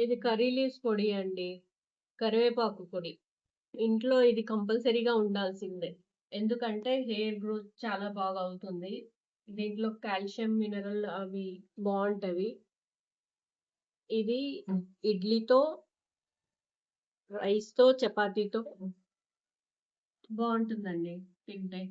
ఇది curry leaves పొడి అండి. కరివేపాకు పొడి. ఇంట్లో ఇది కంపల్సరీగా ఉండాల్సిందే. ఎందుకంటే హెయిర్ గ్రోత్ చాలా బాగా అవుతుంది. దీంట్లో కాల్షియం, మినరల్ అవి బావుంటవి. ఇది ఇడ్లీతో, రైస్‌తో, చపాతీతో బావుంటుందండి తింటే.